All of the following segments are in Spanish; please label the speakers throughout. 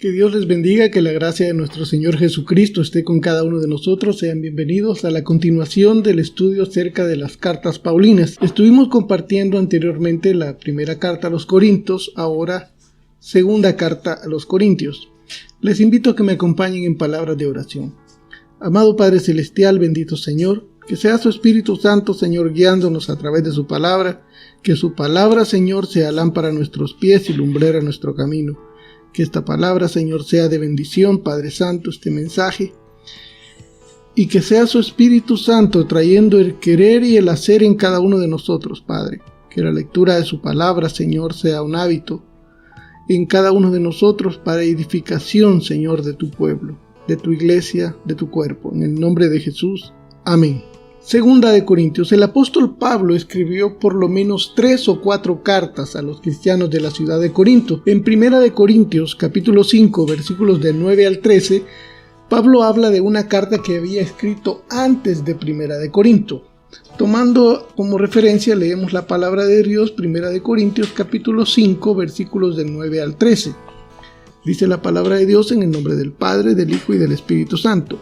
Speaker 1: Que Dios les bendiga, que la gracia de nuestro Señor Jesucristo esté con cada uno de nosotros. Sean bienvenidos a la continuación del estudio acerca de las cartas paulinas. Estuvimos compartiendo anteriormente la primera carta a los Corintios, ahora segunda carta a los Corintios. Les invito a que me acompañen en palabras de oración. Amado Padre Celestial, bendito Señor, que sea su Espíritu Santo, Señor, guiándonos a través de su palabra, que su palabra, Señor, sea lámpara a nuestros pies y lumbrera a nuestro camino. Que esta palabra, Señor, sea de bendición, Padre Santo, este mensaje, y que sea su Espíritu Santo trayendo el querer y el hacer en cada uno de nosotros, Padre. Que la lectura de su palabra, Señor, sea un hábito en cada uno de nosotros para edificación, Señor, de tu pueblo, de tu iglesia, de tu cuerpo. En el nombre de Jesús. Amén. Segunda de Corintios. El apóstol Pablo escribió por lo menos 3 o 4 cartas a los cristianos de la ciudad de Corinto. En Primera de Corintios, capítulo 5, versículos del 9 al 13, Pablo habla de una carta que había escrito antes de Primera de Corinto. Tomando como referencia, leemos la palabra de Dios, Primera de Corintios, capítulo 5, versículos del 9 al 13. Dice la palabra de Dios en el nombre del Padre, del Hijo y del Espíritu Santo.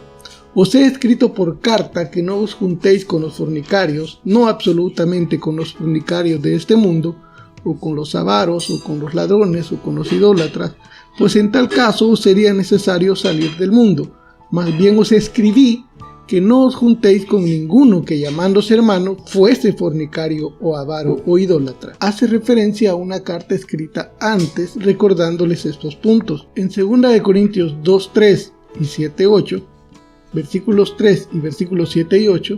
Speaker 1: Os he escrito por carta que no os juntéis con los fornicarios, no absolutamente con los fornicarios de este mundo, o con los avaros, o con los ladrones, o con los idólatras, pues en tal caso os sería necesario salir del mundo. Más bien os escribí que no os juntéis con ninguno que llamándose hermano fuese fornicario o avaro o idólatra. Hace referencia a una carta escrita antes recordándoles estos puntos. En 2 Corintios 2, 3 y 7, 8, versículos 3 y versículos 7 y 8,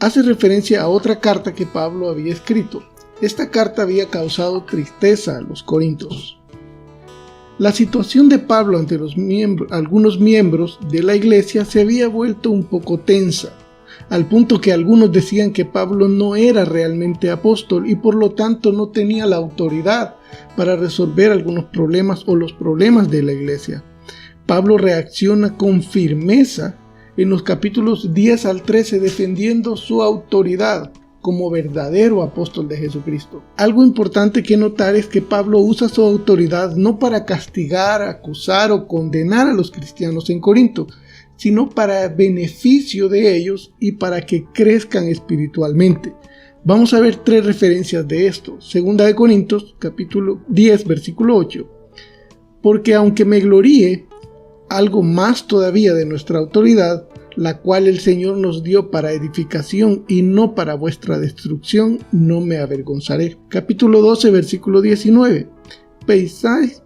Speaker 1: hace referencia a otra carta que Pablo había escrito. Esta carta había causado tristeza a los corintios. La situación de Pablo ante algunos miembros de la iglesia se había vuelto un poco tensa, al punto que algunos decían que Pablo no era realmente apóstol y por lo tanto no tenía la autoridad para resolver algunos problemas o los problemas de la iglesia. Pablo reacciona con firmeza en los capítulos 10 al 13 defendiendo su autoridad como verdadero apóstol de Jesucristo. Algo importante que notar es que Pablo usa su autoridad no para castigar, acusar o condenar a los cristianos en Corinto, sino para beneficio de ellos y para que crezcan espiritualmente. Vamos a ver 3 referencias de esto. 2 Corintios, capítulo 10, versículo 8. Porque aunque me gloríe algo más todavía de nuestra autoridad, la cual el Señor nos dio para edificación y no para vuestra destrucción, no me avergonzaré. Capítulo 12, versículo 19. ¿Pensáis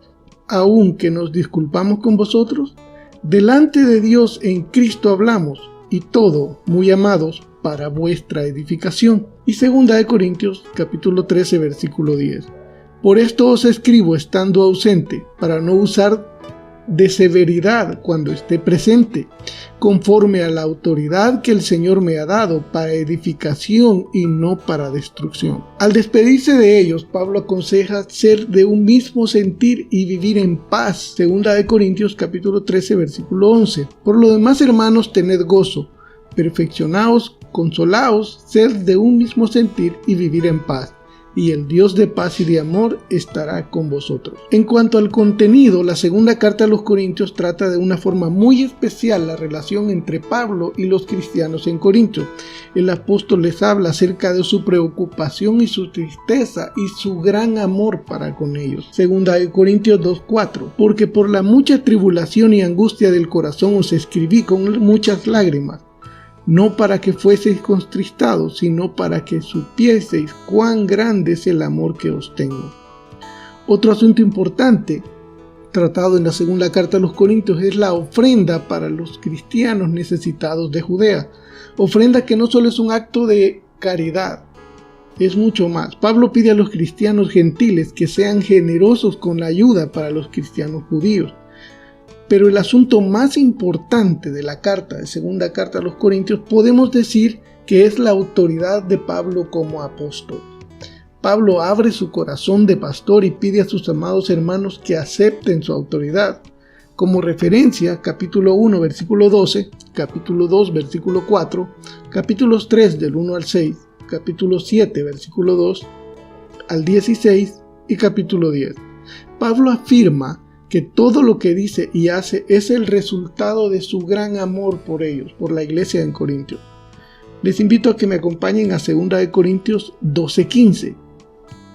Speaker 1: aún que nos disculpamos con vosotros? Delante de Dios en Cristo hablamos, y todo, muy amados, para vuestra edificación. Y 2 Corintios, capítulo 13, versículo 10. Por esto os escribo estando ausente, para no usar de severidad cuando esté presente, conforme a la autoridad que el Señor me ha dado para edificación y no para destrucción. Al despedirse de ellos, Pablo aconseja ser de un mismo sentir y vivir en paz. 2 Corintios capítulo 13, versículo 11. Por lo demás, hermanos, tened gozo, perfeccionaos, consolaos, sed de un mismo sentir y vivir en paz. Y el Dios de paz y de amor estará con vosotros. En cuanto al contenido, la segunda carta a los Corintios trata de una forma muy especial la relación entre Pablo y los cristianos en Corinto. El apóstol les habla acerca de su preocupación y su tristeza y su gran amor para con ellos. 2 Corintios 2:4. Porque por la mucha tribulación y angustia del corazón os escribí con muchas lágrimas, no para que fueseis contristados, sino para que supieseis cuán grande es el amor que os tengo. Otro asunto importante tratado en la segunda carta a los Corintios es la ofrenda para los cristianos necesitados de Judea. Ofrenda que no solo es un acto de caridad, es mucho más. Pablo pide a los cristianos gentiles que sean generosos con la ayuda para los cristianos judíos. Pero el asunto más importante de la segunda carta a los Corintios, podemos decir que es la autoridad de Pablo como apóstol. Pablo abre su corazón de pastor y pide a sus amados hermanos que acepten su autoridad. Como referencia, capítulo 1, versículo 12, capítulo 2, versículo 4, capítulos 3 del 1 al 6, capítulo 7, versículo 2 al 16 y capítulo 10. Pablo afirma que todo lo que dice y hace es el resultado de su gran amor por ellos, por la iglesia en Corintios. Les invito a que me acompañen a 2 Corintios 12:15.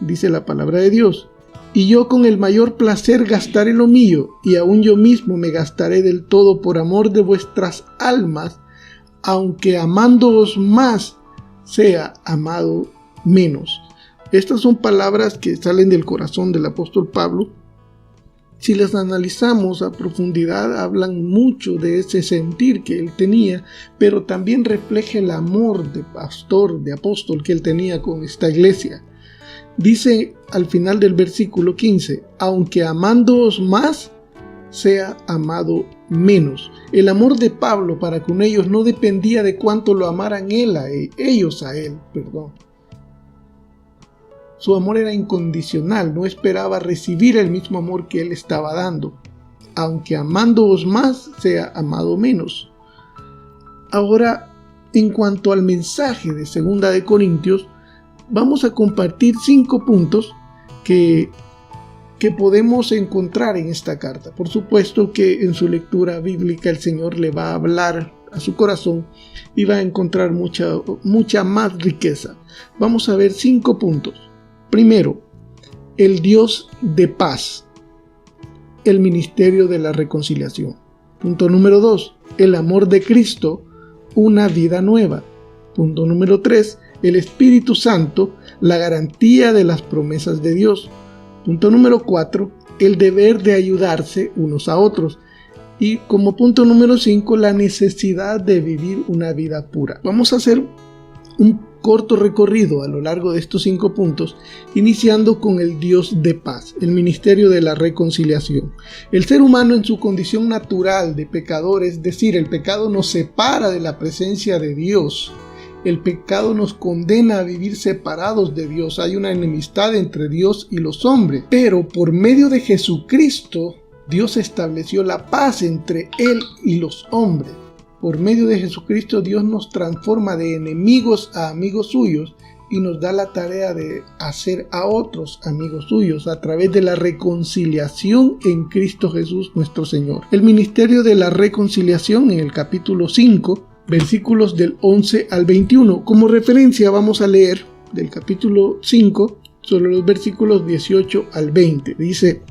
Speaker 1: Dice la palabra de Dios: y yo con el mayor placer gastaré lo mío, y aún yo mismo me gastaré del todo por amor de vuestras almas, aunque amándoos más, sea amado menos. Estas son palabras que salen del corazón del apóstol Pablo. Si las analizamos a profundidad, hablan mucho de ese sentir que él tenía, pero también refleja el amor de pastor, de apóstol que él tenía con esta iglesia. Dice al final del versículo 15, aunque amándoos más, sea amado menos. El amor de Pablo para con ellos no dependía de cuánto lo amaran ellos a él. Su amor era incondicional, no esperaba recibir el mismo amor que él estaba dando. Aunque amándoos más, sea amado menos. Ahora, en cuanto al mensaje de 2 Corintios, vamos a compartir 5 puntos que podemos encontrar en esta carta. Por supuesto que en su lectura bíblica el Señor le va a hablar a su corazón y va a encontrar mucha más riqueza. Vamos a ver 5 puntos. Primero, el Dios de paz, el ministerio de la reconciliación. Punto número 2, el amor de Cristo, una vida nueva. Punto número 3, el Espíritu Santo, la garantía de las promesas de Dios. Punto número 4, el deber de ayudarse unos a otros. Y como punto número 5, la necesidad de vivir una vida pura. Vamos a hacer un corto recorrido a lo largo de estos 5 puntos, iniciando con el Dios de paz, el ministerio de la reconciliación. El ser humano en su condición natural de pecador, es decir, el pecado nos separa de la presencia de Dios. El pecado nos condena a vivir separados de Dios. Hay una enemistad entre Dios y los hombres. Pero por medio de Jesucristo, Dios estableció la paz entre Él y los hombres. Por medio de Jesucristo, Dios nos transforma de enemigos a amigos suyos y nos da la tarea de hacer a otros amigos suyos a través de la reconciliación en Cristo Jesús nuestro Señor. El ministerio de la reconciliación en el capítulo 5, versículos del 11 al 21. Como referencia vamos a leer del capítulo 5, solo los versículos 18 al 20. Dice: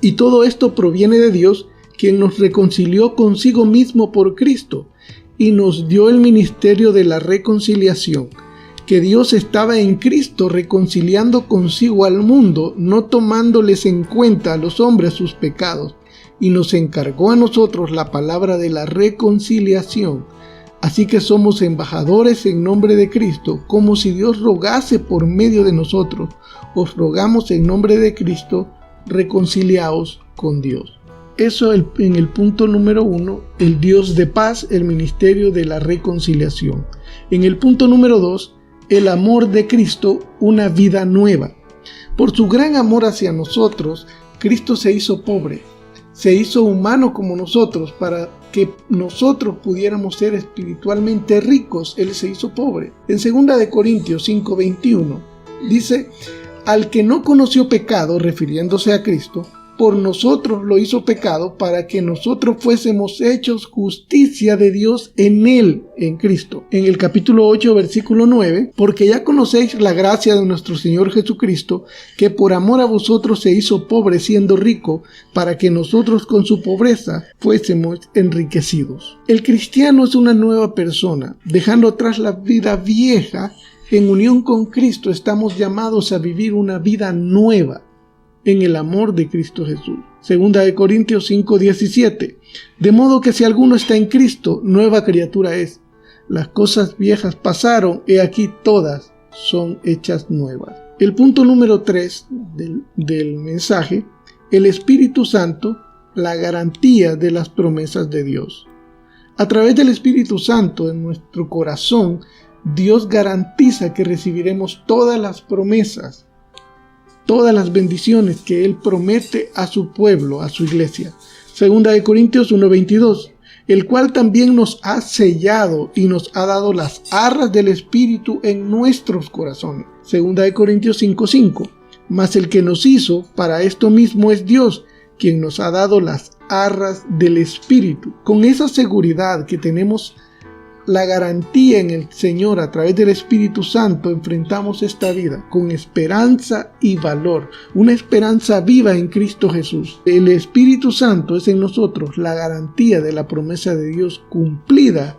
Speaker 1: y todo esto proviene de Dios, quien nos reconcilió consigo mismo por Cristo, y nos dio el ministerio de la reconciliación, que Dios estaba en Cristo reconciliando consigo al mundo, no tomándoles en cuenta a los hombres sus pecados, y nos encargó a nosotros la palabra de la reconciliación. Así que somos embajadores en nombre de Cristo, como si Dios rogase por medio de nosotros. Os rogamos en nombre de Cristo, reconciliaos con Dios. Eso en el punto número 1, el Dios de paz, el ministerio de la reconciliación. En el punto número 2, el amor de Cristo, una vida nueva. Por su gran amor hacia nosotros, Cristo se hizo pobre, se hizo humano como nosotros para que nosotros pudiéramos ser espiritualmente ricos. Él se hizo pobre. En 2 Corintios 5:21 dice: al que no conoció pecado, refiriéndose a Cristo, por nosotros lo hizo pecado para que nosotros fuésemos hechos justicia de Dios en Él, en Cristo. En el capítulo 8, versículo 9, porque ya conocéis la gracia de nuestro Señor Jesucristo, que por amor a vosotros se hizo pobre siendo rico, para que nosotros con su pobreza fuésemos enriquecidos. El cristiano es una nueva persona, dejando atrás la vida vieja. En unión con Cristo estamos llamados a vivir una vida nueva en el amor de Cristo Jesús. 2 Corintios 5:17. De modo que si alguno está en Cristo, nueva criatura es. Las cosas viejas pasaron, he aquí todas son hechas nuevas. El punto número 3 del mensaje, el Espíritu Santo, la garantía de las promesas de Dios. A través del Espíritu Santo en nuestro corazón, Dios garantiza que recibiremos todas las promesas, todas las bendiciones que Él promete a su pueblo, a su iglesia. 2 Corintios 1:22, el cual también nos ha sellado y nos ha dado las arras del Espíritu en nuestros corazones. 2 Corintios 5:5, mas el que nos hizo para esto mismo es Dios, quien nos ha dado las arras del Espíritu. Con esa seguridad que tenemos la garantía en el Señor a través del Espíritu Santo, enfrentamos esta vida con esperanza y valor, una esperanza viva en Cristo Jesús. El Espíritu Santo es en nosotros la garantía de la promesa de Dios cumplida,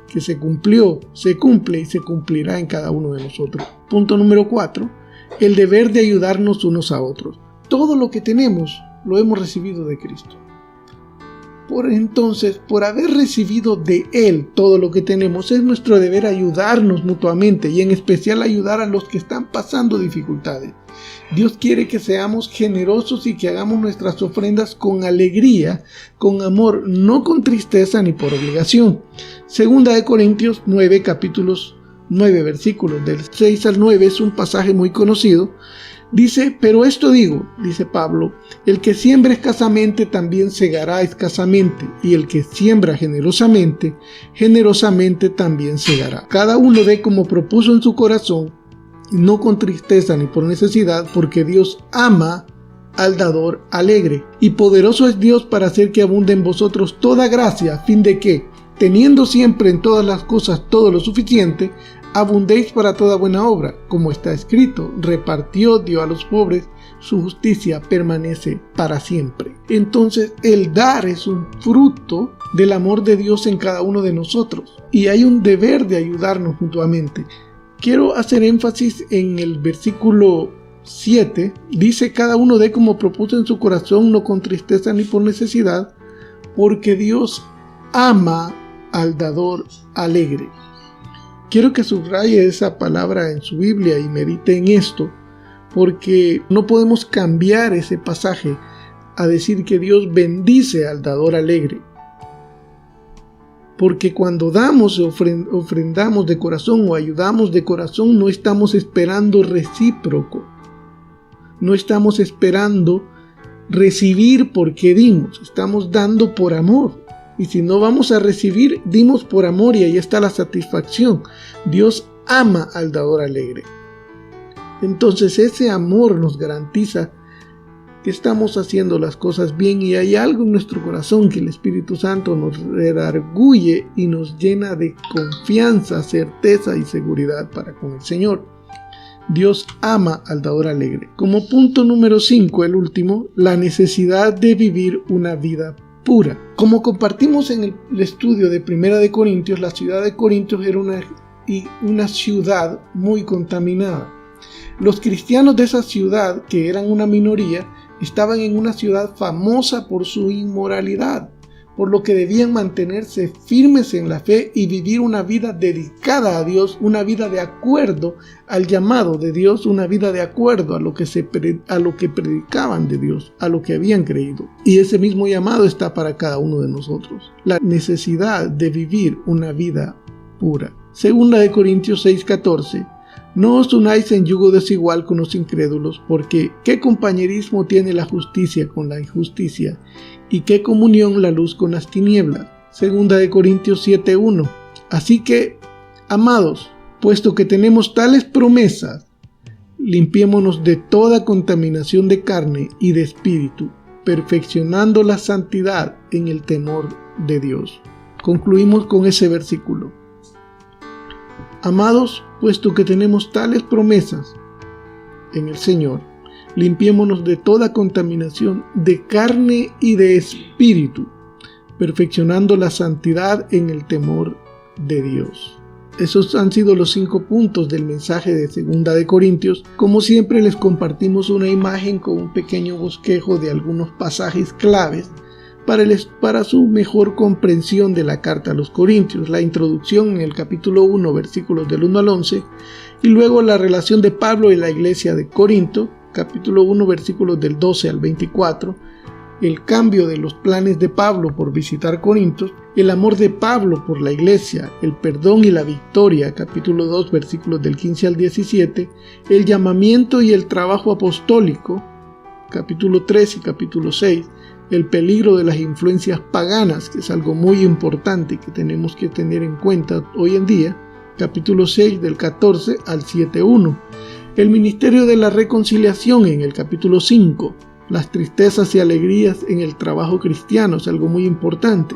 Speaker 1: que se cumplió, se cumple y se cumplirá en cada uno de nosotros. Punto número 4, el deber de ayudarnos unos a otros. Todo lo que tenemos lo hemos recibido de Cristo. Por haber recibido de Él todo lo que tenemos, es nuestro deber ayudarnos mutuamente y en especial ayudar a los que están pasando dificultades. Dios quiere que seamos generosos y que hagamos nuestras ofrendas con alegría, con amor, no con tristeza ni por obligación. Segunda de Corintios 9, capítulos 9, versículos del 6 al 9, es un pasaje muy conocido. Dice, pero esto digo, dice Pablo, el que siembra escasamente también segará escasamente, y el que siembra generosamente, generosamente también segará. Cada uno dé como propuso en su corazón, no con tristeza ni por necesidad, porque Dios ama al dador alegre. Y poderoso es Dios para hacer que abunde en vosotros toda gracia, a fin de que, teniendo siempre en todas las cosas todo lo suficiente, abundéis para toda buena obra, como está escrito, repartió, dio a los pobres, su justicia permanece para siempre. Entonces, el dar es un fruto del amor de Dios en cada uno de nosotros, y hay un deber de ayudarnos mutuamente. Quiero hacer énfasis en el versículo 7, dice, cada uno dé como propuso en su corazón, no con tristeza ni por necesidad, porque Dios ama al dador alegre. Quiero que subraye esa palabra en su Biblia y medite en esto, porque no podemos cambiar ese pasaje a decir que Dios bendice al dador alegre. Porque cuando damos, ofrendamos de corazón o ayudamos de corazón, no estamos esperando recíproco. No estamos esperando recibir porque dimos, estamos dando por amor. Y si no vamos a recibir, dimos por amor y ahí está la satisfacción. Dios ama al dador alegre. Entonces ese amor nos garantiza que estamos haciendo las cosas bien y hay algo en nuestro corazón que el Espíritu Santo nos redarguye y nos llena de confianza, certeza y seguridad para con el Señor. Dios ama al dador alegre. Como punto número 5, el último, la necesidad de vivir una vida pura. Como compartimos en el estudio de Primera de Corintios, la ciudad de Corintios era una ciudad muy contaminada. Los cristianos de esa ciudad, que eran una minoría, estaban en una ciudad famosa por su inmoralidad, por lo que debían mantenerse firmes en la fe y vivir una vida dedicada a Dios, una vida de acuerdo al llamado de Dios, una vida de acuerdo a lo que predicaban de Dios, a lo que habían creído. Y ese mismo llamado está para cada uno de nosotros, la necesidad de vivir una vida pura. Segunda de Corintios 6:14. No os unáis en yugo desigual con los incrédulos, porque ¿qué compañerismo tiene la justicia con la injusticia? ¿Y qué comunión la luz con las tinieblas? Segunda de Corintios 7:1. Así que, amados, puesto que tenemos tales promesas, limpiémonos de toda contaminación de carne y de espíritu, perfeccionando la santidad en el temor de Dios. Concluimos con ese versículo. Amados, puesto que tenemos tales promesas en el Señor, limpiémonos de toda contaminación de carne y de espíritu, perfeccionando la santidad en el temor de Dios. Esos han sido los 5 puntos del mensaje de Segunda de Corintios. Como siempre les compartimos una imagen con un pequeño bosquejo de algunos pasajes claves para su mejor comprensión de la carta a los Corintios, la introducción en el capítulo 1, versículos del 1 al 11, y luego la relación de Pablo y la iglesia de Corinto, capítulo 1, versículos del 12 al 24, el cambio de los planes de Pablo por visitar Corinto, el amor de Pablo por la iglesia, el perdón y la victoria, capítulo 2, versículos del 15 al 17, el llamamiento y el trabajo apostólico, capítulo 3 y capítulo 6, el peligro de las influencias paganas, que es algo muy importante que tenemos que tener en cuenta hoy en día, capítulo 6 del 14 al 7:1, el ministerio de la reconciliación en el capítulo 5, Las tristezas y alegrías en el trabajo cristiano es algo muy importante.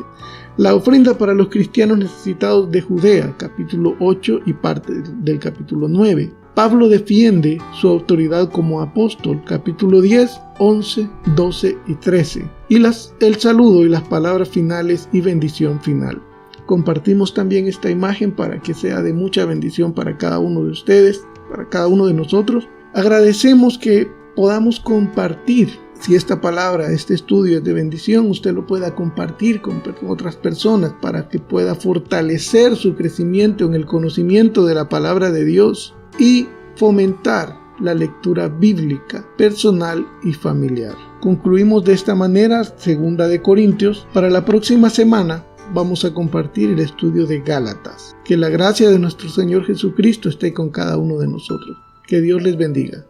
Speaker 1: La ofrenda para los cristianos necesitados de Judea, capítulo 8 y parte del capítulo 9. Pablo defiende su autoridad como apóstol, capítulo 10, 11, 12 y 13. Y el saludo y las palabras finales y bendición final. Compartimos también esta imagen para que sea de mucha bendición para cada uno de ustedes, para cada uno de nosotros. Agradecemos que podamos compartir. Si esta palabra, este estudio es de bendición, usted lo pueda compartir con otras personas para que pueda fortalecer su crecimiento en el conocimiento de la palabra de Dios y fomentar la lectura bíblica personal y familiar. Concluimos de esta manera 2 Corintios. Para la próxima semana vamos a compartir el estudio de Gálatas. Que la gracia de nuestro Señor Jesucristo esté con cada uno de nosotros. Que Dios les bendiga.